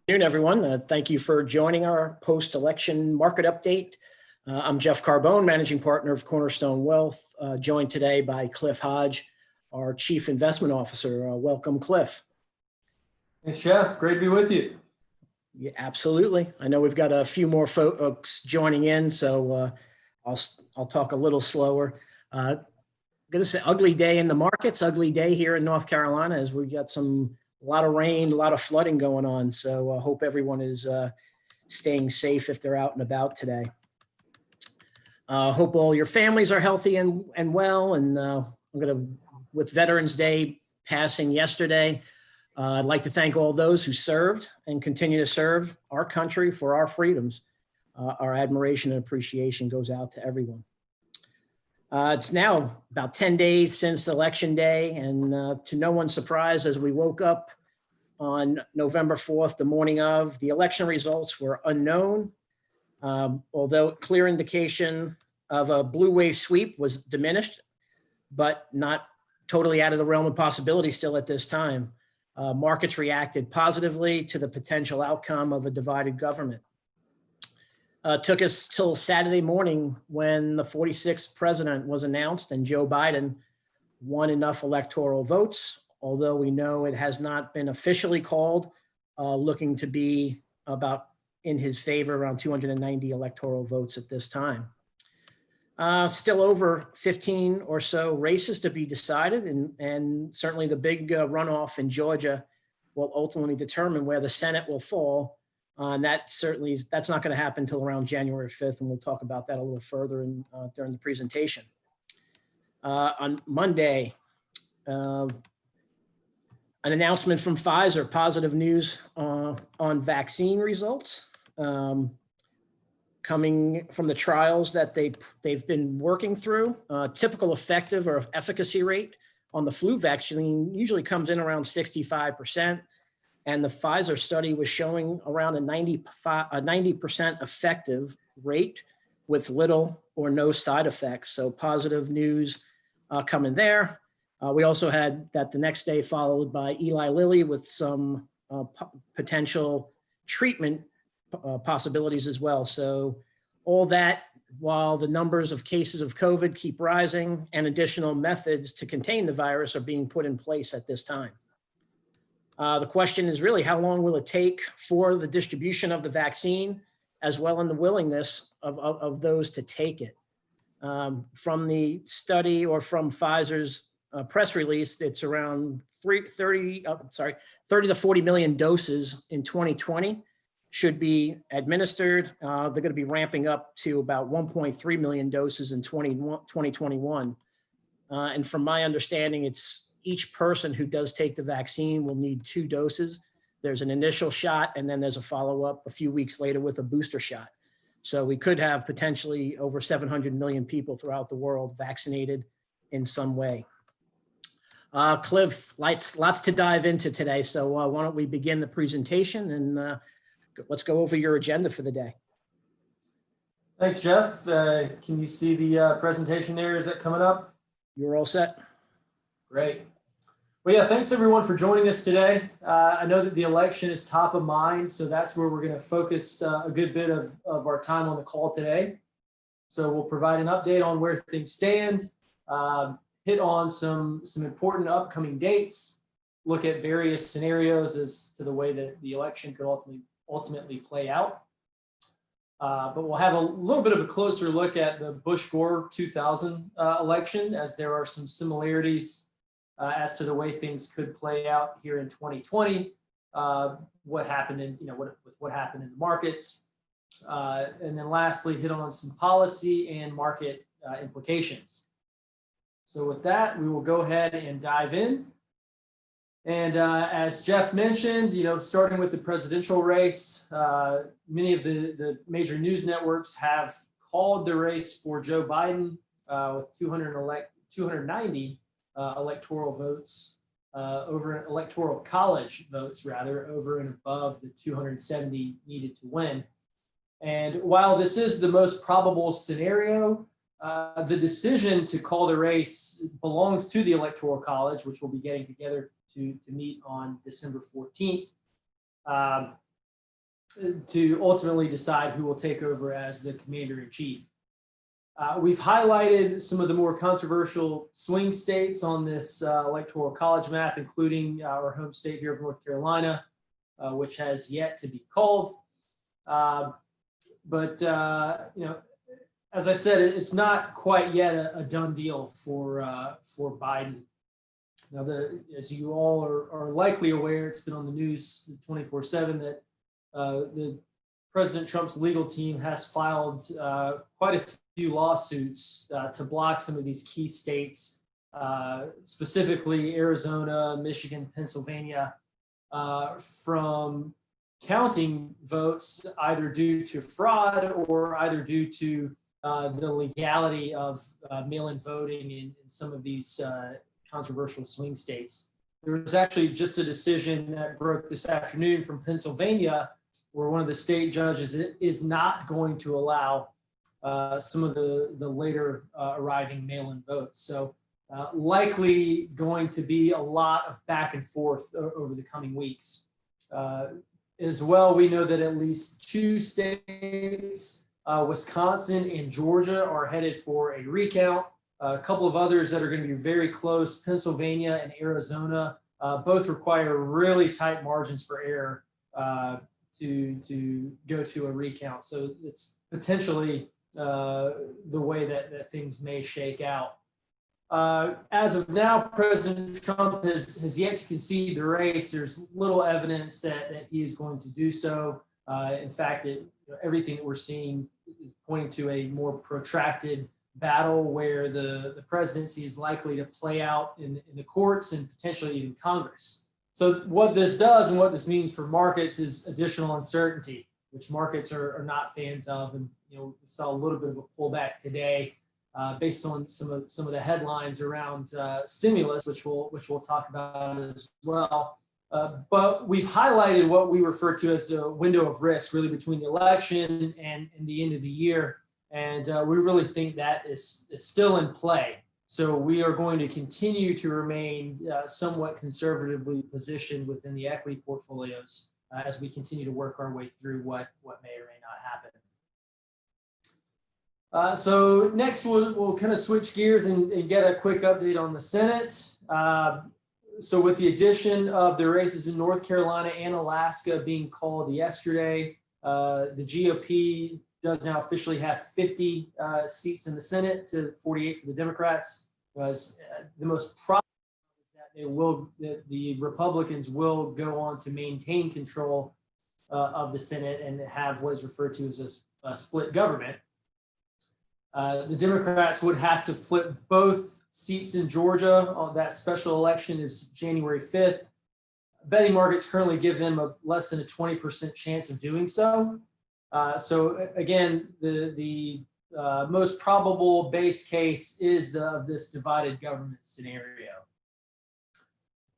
Good afternoon, everyone. Thank you for joining our post-election market update. I'm Jeff Carbone, Managing Partner of Cornerstone Wealth, joined today by Cliff Hodge, our Chief Investment Officer. Welcome, Cliff. Thanks, Jeff. Great to be with you. Yeah, absolutely. I know we've got a few more folks joining in, so I'll talk a little slower. I'm going to say ugly day in the markets, ugly day here in North Carolina as we got a lot of rain, a lot of flooding going on. So I hope everyone is staying safe if they're out and about today. Hope all your families are healthy and well. And with Veterans Day passing yesterday, I'd like to thank all those who served and continue to serve our country for our freedoms. Our admiration and appreciation goes out to everyone. It's now about 10 days since Election Day, and to no one's surprise, as we woke up on November 4th, the morning of, the election results were unknown, although clear indication of a blue wave sweep was diminished, but not totally out of the realm of possibility still at this time. Markets reacted positively to the potential outcome of a divided government. Took us till Saturday morning when the 46th president was announced and Joe Biden won enough electoral votes, although we know it has not been officially called, looking to be about in his favor around 290 electoral votes at this time. Still over 15 or so races to be decided, and certainly the big runoff in Georgia will ultimately determine where the Senate will fall. And that's not going to happen until around January 5th, and we'll talk about that a little further during the presentation. On Monday, an announcement from Pfizer, positive news on vaccine results coming from the trials that they've been working through. Typical effective or efficacy rate on the flu vaccine usually comes in around 65%. And the Pfizer study was showing around a 90% effective rate with little or no side effects. So positive news coming there. We also had that the next day followed by Eli Lilly with some potential treatment possibilities as well. So all that while the numbers of cases of COVID keep rising and additional methods to contain the virus are being put in place at this time. The question is really how long will it take for the distribution of the vaccine as well as the willingness of those to take it. From the study or from Pfizer's press release, it's around 30 to 40 million doses in 2020 should be administered. They're going to be ramping up to about 1.3 million doses in 2021. And from my understanding, it's each person who does take the vaccine will need 2 doses. There's an initial shot, and then there's a follow-up a few weeks later with a booster shot. So we could have potentially over 700 million people throughout the world vaccinated in some way. Cliff, lots to dive into today. So why don't we begin the presentation and let's go over your agenda for the day. Thanks, Jeff. Can you see the presentation there? Is that coming up? You're all set. Great. Well, yeah, thanks everyone for joining us today. I know that the election is top of mind, so that's where we're going to focus a good bit of our time on the call today. So we'll provide an update on where things stand, hit on some important upcoming dates, look at various scenarios as to the way that the election could ultimately play out. But we'll have a little bit of a closer look at the Bush-Gore 2000 election, as there are some similarities as to the way things could play out here in 2020, what happened in what happened in the markets, and then lastly hit on some policy and market implications. So with that, we will go ahead and dive in. And as Jeff mentioned, starting with the presidential race, many of the major news networks have called the race for Joe Biden with 290 electoral votes electoral college votes rather over and above the 270 needed to win. And while this is the most probable scenario, the decision to call the race belongs to the Electoral College, which will be getting together to meet on December 14th. to ultimately decide who will take over as the commander-in-chief. We've highlighted some of the more controversial swing states on this electoral college map, including our home state here of North Carolina, which has yet to be called. But as I said, it's not quite yet a done deal for Biden. Now, as you all are likely aware, it's been on the news 24/7 that the President Trump's legal team has filed quite a few lawsuits to block some of these key states, specifically Arizona, Michigan, Pennsylvania, from counting votes either due to fraud or either due to the legality of mail-in voting in some of these controversial swing states. There was actually just a decision that broke this afternoon from Pennsylvania, where one of the state judges is not going to allow some of the later arriving mail-in votes. So likely going to be a lot of back and forth over the coming weeks. As well, we know that at least two states, Wisconsin and Georgia, are headed for a recount. A couple of others that are going to be very close, Pennsylvania and Arizona, both require really tight margins for error to go to a recount. So it's potentially the way that things may shake out. As of now, President Trump has yet to concede the race. There's little evidence that he is going to do so. In fact, everything that we're seeing is pointing to a more protracted battle where the presidency is likely to play out in the courts and potentially even Congress. So what this does and what this means for markets is additional uncertainty, which markets are not fans of. And we saw a little bit of a pullback today based on some of the headlines around stimulus, which we'll talk about as well. But we've highlighted what we refer to as a window of risk, really between the election and the end of the year. And we really think that is still in play. So we are going to continue to remain somewhat conservatively positioned within the equity portfolios as we continue to work our way through what may or may not happen. So next we'll kind of switch gears and get a quick update on the Senate. So with the addition of the races in North Carolina and Alaska being called yesterday, the GOP does now officially have 50 seats in the Senate to 48 for the Democrats. Was the most probable that the Republicans will go on to maintain control of the Senate and have what is referred to as a split government. The Democrats would have to flip both seats in Georgia. That special election is January 5th. Betting markets currently give them less than a 20% chance of doing so. So again, the most probable base case is of this divided government scenario.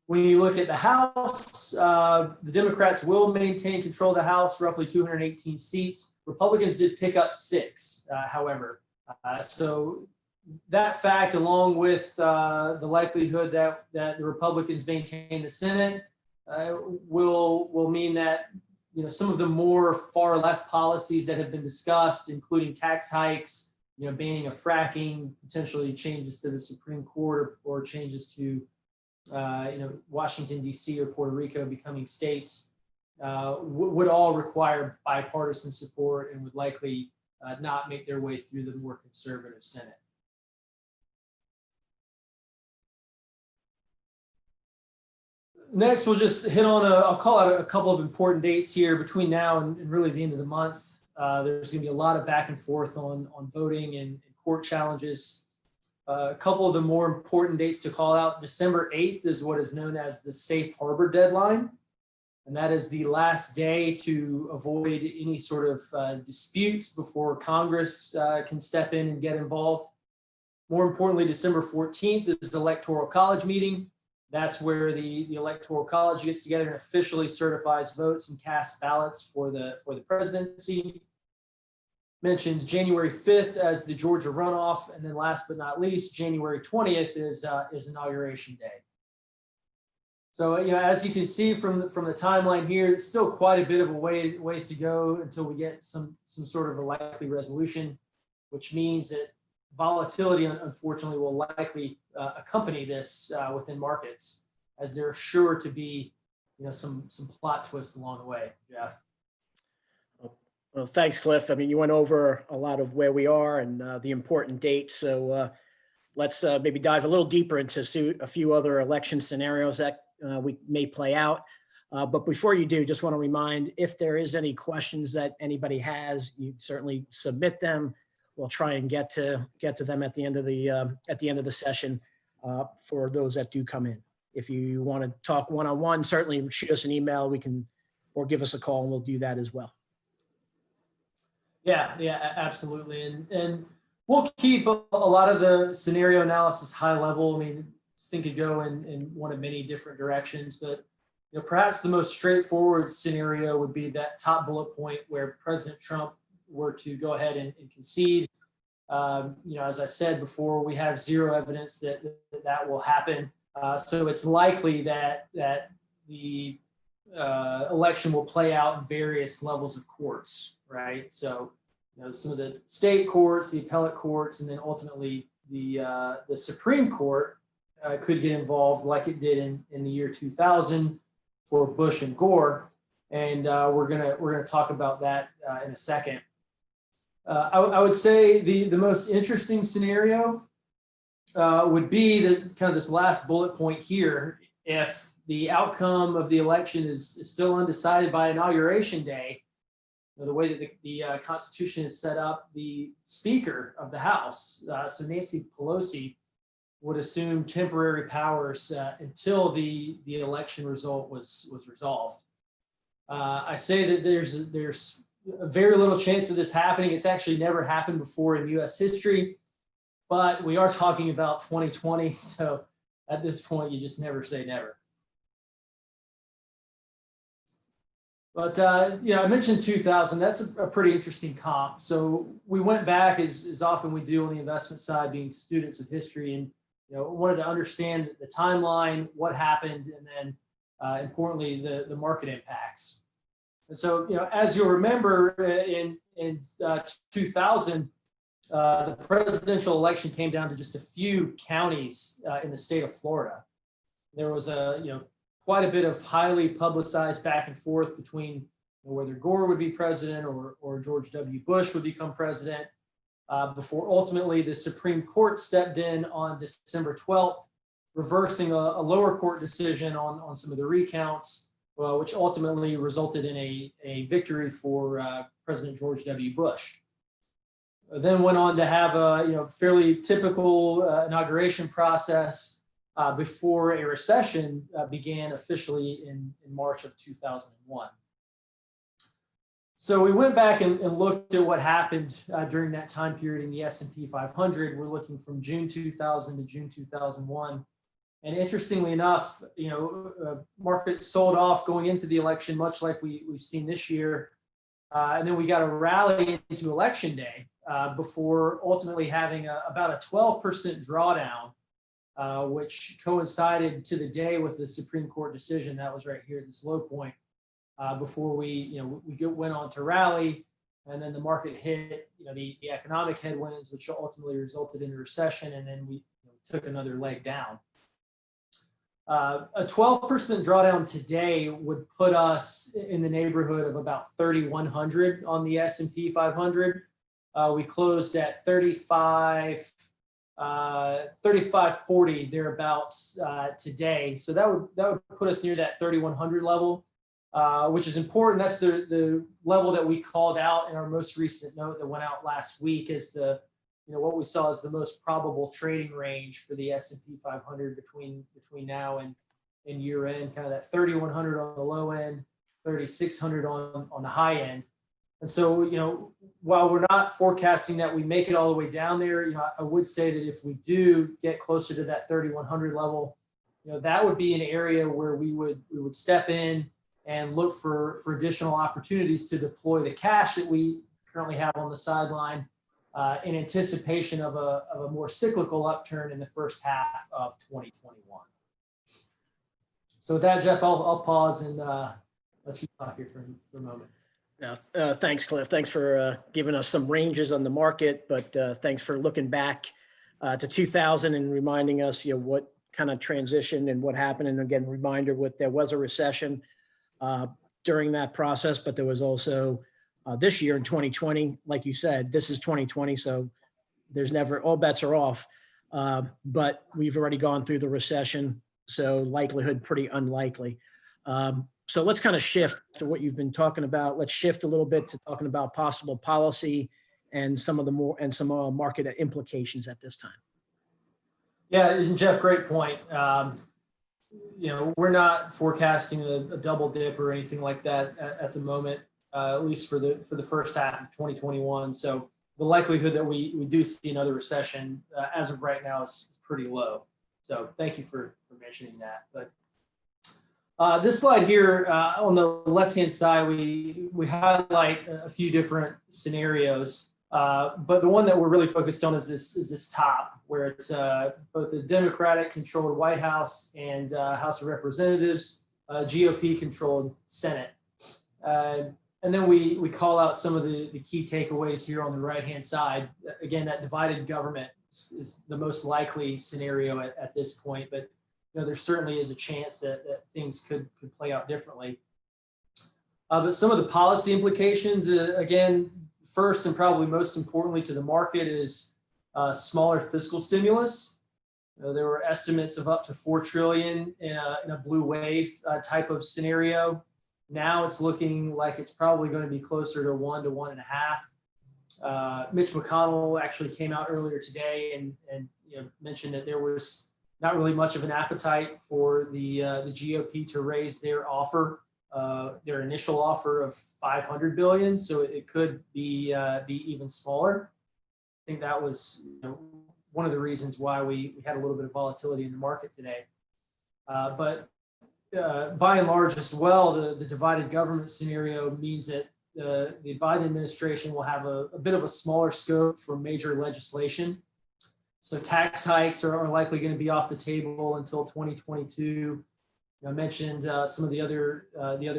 When you look at the House, the Democrats will maintain control of the House, roughly 218 seats. Republicans did pick up 6, however. So that fact, along with the likelihood that the Republicans maintain the Senate, will mean that some of the more far left policies that have been discussed, including tax hikes, banning of fracking, potentially changes to the Supreme Court or changes to Washington, D.C. or Puerto Rico becoming states, would all require bipartisan support and would likely not make their way through the more conservative Senate. Next, we'll just hit on I'll call out a couple of important dates here between now and really the end of the month. There's going to be a lot of back and forth on voting and court challenges. A couple of the more important dates to call out: December 8th is what is known as the safe harbor deadline. And that is the last day to avoid any sort of disputes before Congress can step in and get involved. More importantly, December 14th is the Electoral College meeting. That's where the Electoral College gets together and officially certifies votes and casts ballots for the presidency. Mentioned January 5th as the Georgia runoff, and then last but not least, January 20th is Inauguration Day. So, as you can see from the timeline here, it's still quite a bit of a ways to go until we get some sort of a likely resolution, which means that volatility, unfortunately, will likely accompany this within markets, as there are sure to be, some plot twists along the way, Jeff. Well, thanks, Cliff. I mean, you went over a lot of where we are and the important dates. So let's maybe dive a little deeper into a few other election scenarios that we may play out. But before you do, just want to remind, if there is any questions that anybody has, you certainly submit them. We'll try and get to them at the end of the session for those that do come in. If you want to talk one-on-one, certainly shoot us an email. Or give us a call, and we'll do that as well. Yeah, absolutely. And we'll keep a lot of the scenario analysis high level. I mean, this thing could go in one of many different directions, but perhaps the most straightforward scenario would be that top bullet point where President Trump were to go ahead and concede. As I said before, we have zero evidence that will happen. So it's likely that the election will play out in various levels of courts, right? So, some of the state courts, the appellate courts, and then ultimately the Supreme Court could get involved, like it did in the year 2000 for Bush and Gore, and we're gonna talk about that in a second. I would say the most interesting scenario would be kind of this last bullet point here. If the outcome of the election is still undecided by Inauguration Day, the way that the Constitution is set up, the Speaker of the House, so Nancy Pelosi, would assume temporary powers until the election result was resolved. I say that there's very little chance of this happening. It's actually never happened before in U.S. history, but we are talking about 2020, so at this point, you just never say never. But, I mentioned 2000. That's a pretty interesting comp. So we went back, as often we do on the investment side, being students of history, and wanted to understand the timeline, what happened, and then importantly, the market impacts. And so, as you'll remember, in 2000, the presidential election came down to just a few counties in the state of Florida. There was quite a bit of highly publicized back and forth between whether Gore would be president or George W. Bush would become president, before ultimately the Supreme Court stepped in on December 12th, reversing a lower court decision on some of the recounts, which ultimately resulted in a victory for President George W. Bush. Then went on to have a fairly typical inauguration process before a recession began officially in March of 2001. So we went back and looked at what happened during that time period in the S&P 500. We're looking from June 2000 to June 2001. And interestingly enough, markets sold off going into the election, much like we've seen this year. And then we got a rally into election day before ultimately having about a 12% drawdown, which coincided to the day with the Supreme Court decision that was right here at this low point, before we went on to rally, and then the market hit the economic headwinds, which ultimately resulted in a recession, and then we took another leg down. A 12% drawdown today would put us in the neighborhood of about 3,100 on the S&P 500. We closed at 3540 thereabouts today. So that would put us near that 3,100 level, which is important. That's the level that we called out in our most recent note that went out last week as what we saw as the most probable trading range for the S&P 500 between now and year end, kind of that 3,100 on the low end, 3,600 on the high end. And so, while we're not forecasting that we make it all the way down there, I would say that if we do get closer to that 3,100 level, that would be an area where we would step in and look for additional opportunities to deploy the cash that we currently have on the sideline in anticipation of a more cyclical upturn in the first half of 2021. So with that, Jeff, I'll pause and let you talk here for a moment. Thanks, Cliff. Thanks for giving us some ranges on the market, but thanks for looking back to 2000 and reminding us, what kind of transition and what happened. And again, reminder, there was a recession during that process, but there was also this year in 2020, like you said, this is 2020, so there's never, all bets are off. But we've already gone through the recession, so likelihood pretty unlikely. So let's kind of shift to what you've been talking about. Let's shift a little bit to talking about possible policy and some market implications at this time. Yeah, and Jeff, great point. We're not forecasting a double dip or anything like that at the moment, at least for the first half of 2021. So the likelihood that we do see another recession as of right now is pretty low. So thank you for mentioning that. But this slide here on the left-hand side, we highlight a few different scenarios, but the one that we're really focused on is this top, where it's both a Democratic-controlled White House and House of Representatives, GOP-controlled Senate. And then we call out some of the key takeaways here on the right-hand side. Again, that divided government is the most likely scenario at this point, but there certainly is a chance that things could play out differently. But some of the policy implications, again, first and probably most importantly to the market is smaller fiscal stimulus. There were estimates of up to $4 trillion in a blue wave type of scenario. Now it's looking like it's probably going to be closer to 1 to 1.5. Mitch McConnell actually came out earlier today and mentioned that there was not really much of an appetite for the GOP to raise their initial offer of $500 billion. So it could be even smaller. I think that was one of the reasons why we had a little bit of volatility in the market today. But by and large as well, the divided government scenario means that the Biden administration will have a bit of a smaller scope for major legislation. So tax hikes are likely going to be off the table until 2022. I mentioned some of the other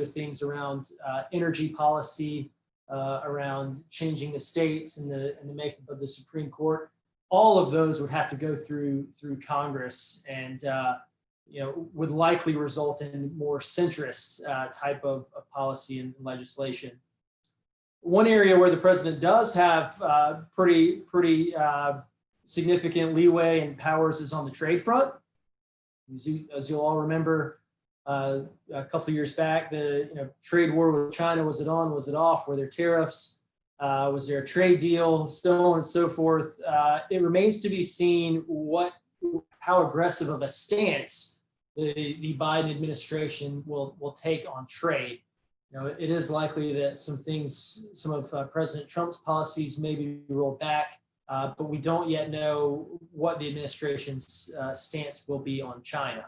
things around energy policy, around changing the states and the makeup of the Supreme Court. All of those would have to go through Congress and would likely result in more centrist type of policy and legislation. One area where the president does have pretty significant leeway and powers is on the trade front. As you'll all remember, a couple of years back, the trade war with China, was it on, was it off? Were there tariffs? Was there a trade deal? So on and so forth. It remains to be seen how aggressive of a stance the Biden administration will take on trade. It is likely that some of President Trump's policies may be rolled back. But we don't yet know what the administration's stance will be on China.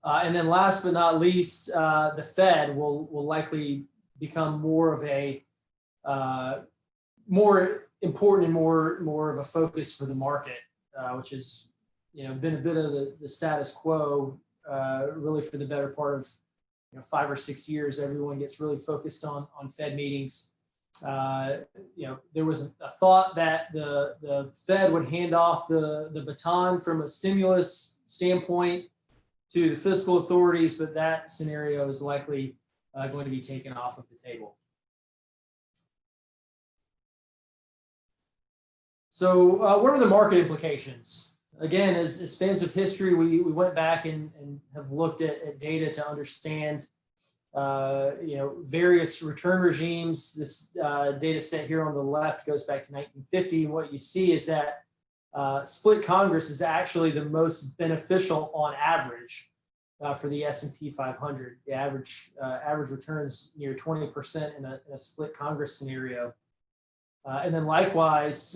And then last but not least, the Fed will likely become more of a more important and more of a focus for the market, which has been a bit of the status quo really for the better part of 5 or 6 years. Everyone gets really focused on Fed meetings. There was a thought that the Fed would hand off the baton from a stimulus standpoint to the fiscal authorities, but that scenario is likely going to be taken off of the table. So what are the market implications? Again, as fans of history, we went back and have looked at data to understand various return regimes. This data set here on the left goes back to 1950. And what you see is that split Congress is actually the most beneficial on average for the S&P 500. The average returns near 20% in a split Congress scenario. And then likewise,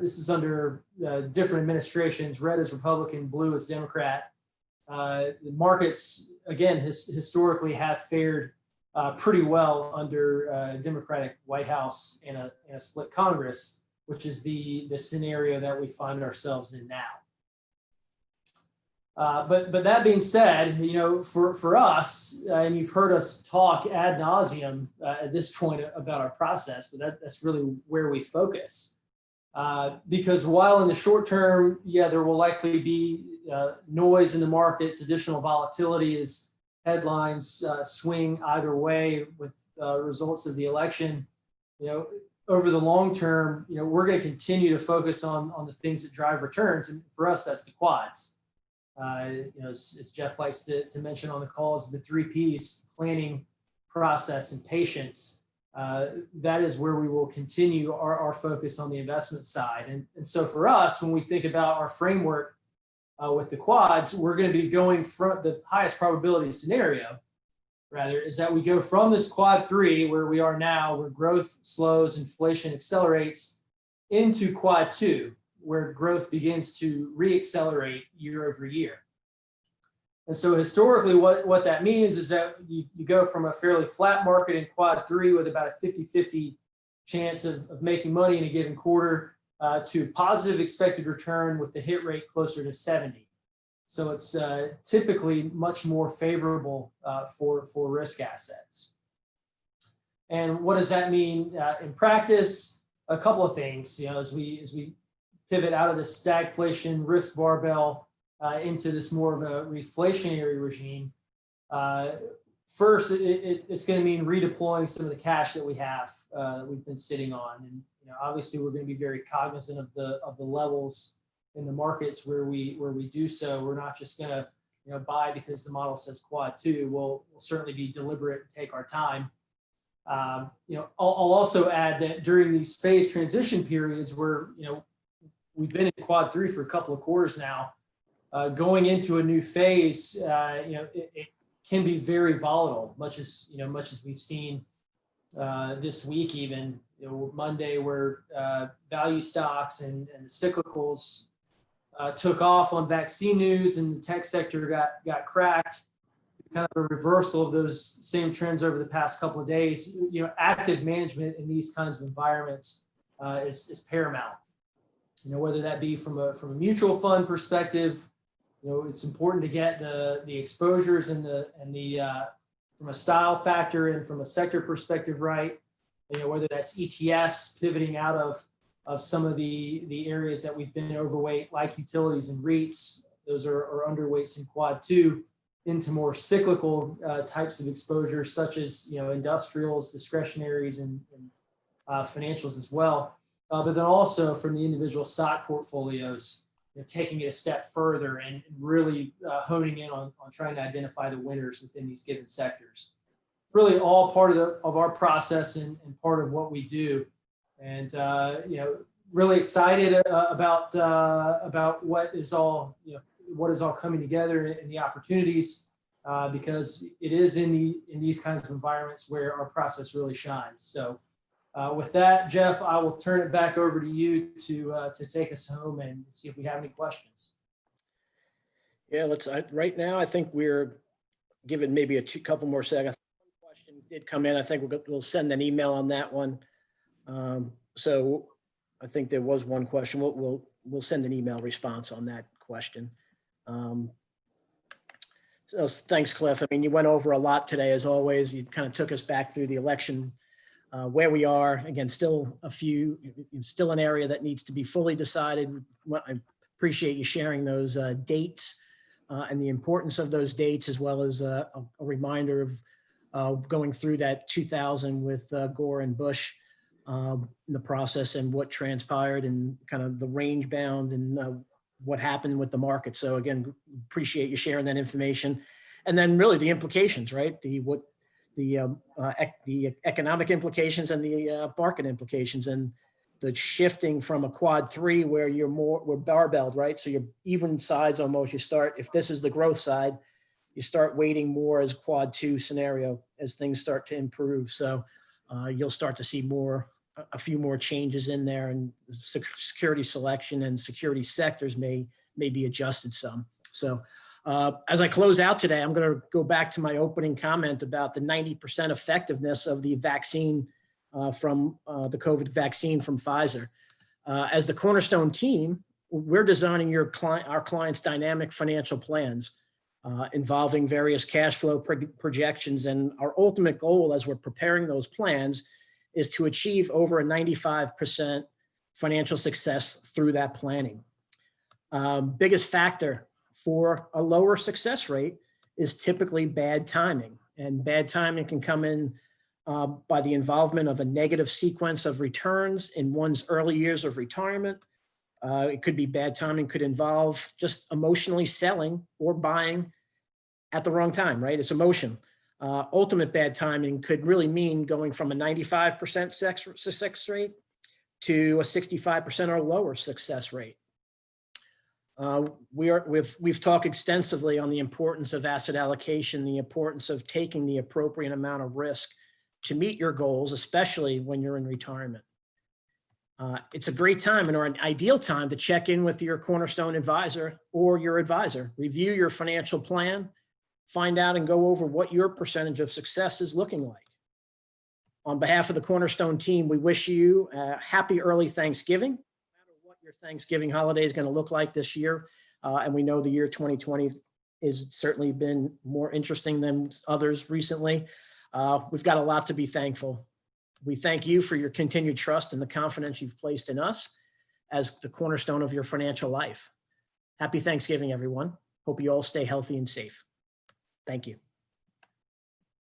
this is under different administrations, red as Republican, blue as Democrat. The markets, again, historically have fared pretty well under a Democratic White House and a split Congress, which is the scenario that we find ourselves in now. But that being said, for us, and you've heard us talk ad nauseum at this point about our process, but that's really where we focus. Because while in the short term, there will likely be noise in the markets, additional volatility as headlines swing either way with results of the election. Over the long term, we're going to continue to focus on the things that drive returns, and for us, that's the quads. As Jeff likes to mention on the calls, the 3 Ps: planning, process, and patience. That is where we will continue our focus on the investment side. And so for us, when we think about our framework with the quads, we're going to be going from the highest probability scenario, rather, is that we go from this quad 3 where we are now, where growth slows, inflation accelerates, into quad 2, where growth begins to reaccelerate year over year. And so historically, what that means is that you go from a fairly flat market in quad 3 with about a 50-50 chance of making money in a given quarter to positive expected return with the hit rate closer to 70. So it's typically much more favorable for risk assets. And what does that mean in practice? A couple of things. As we pivot out of the stagflation risk barbell into this more of a reflationary regime. First, it's going to mean redeploying some of the cash that we have that we've been sitting on, and obviously we're going to be very cognizant of the levels in the markets where we do so. We're not just going to buy because the model says quad 2. We'll certainly be deliberate and take our time. I'll also add that during these phase transition periods where we've been in quad 3 for a couple of quarters now, going into a new phase, it can be very volatile, much as we've seen this week, even Monday, where value stocks and the cyclicals took off on vaccine news, and the tech sector got cracked. Kind of a reversal of those same trends over the past couple of days. Active management in these kinds of environments is paramount. Whether that be from a mutual fund perspective, it's important to get the exposures and the from a style factor and from a sector perspective right. Whether that's ETFs pivoting out of some of the areas that we've been overweight, like utilities and REITs, those are underweights in quad 2, into more cyclical types of exposures, such as industrials, discretionaries, and financials as well. But then also from the individual stock portfolios, taking it a step further and really honing in on trying to identify the winners within these given sectors. Really all part of our process and part of what we do. And really excited about what is all coming together and the opportunities, because it is in these kinds of environments where our process really shines. So with that, Jeff, I will turn it back over to you to take us home and see if we have any questions. Yeah, right now, I think we're given maybe a couple more seconds. One question did come in. I think we'll send an email on that one. So I think there was one question. We'll send an email response on that question. So thanks, Cliff. I mean, you went over a lot today, as always. You kind of took us back through the election, where we are. Again, still an area that needs to be fully decided. I appreciate you sharing those dates and the importance of those dates, as well as a reminder of going through that 2000 with Gore and Bush in the process, and what transpired, and kind of the range bound and what happened with the market. So again, appreciate you sharing that information, and then really the implications, right? The economic implications and the market implications, and the shifting from a quad 3 where we're barbelled, right? So you're even sides almost. If this is the growth side, you start weighting more as quad 2 scenario as things start to improve. So you'll start to see a few more changes in there, and security selection and security sectors may be adjusted some. So as I close out today, I'm going to go back to my opening comment about the 90% effectiveness of the vaccine from the COVID vaccine from Pfizer. As the Cornerstone team, we're designing our clients' dynamic financial plans involving various cash flow projections. And our ultimate goal as we're preparing those plans is to achieve over a 95% financial success through that planning. Biggest factor for a lower success rate is typically bad timing. And bad timing can come in by the involvement of a negative sequence of returns in one's early years of retirement. It could be bad timing, could involve just emotionally selling or buying at the wrong time, right? It's emotion. Ultimate bad timing could really mean going from a 95% success rate to a 65% or lower success rate. We've talked extensively on the importance of asset allocation, the importance of taking the appropriate amount of risk to meet your goals, especially when you're in retirement. It's a great time or an ideal time to check in with your Cornerstone advisor or your advisor, review your financial plan, find out and go over what your percentage of success is looking like. On behalf of the Cornerstone team, we wish you a happy early Thanksgiving. No matter what your Thanksgiving holiday is going to look like this year, and we know the year 2020 has certainly been more interesting than others recently. We've got a lot to be thankful. We thank you for your continued trust and the confidence you've placed in us as the cornerstone of your financial life. Happy Thanksgiving, everyone. Hope you all stay healthy and safe. Thank you.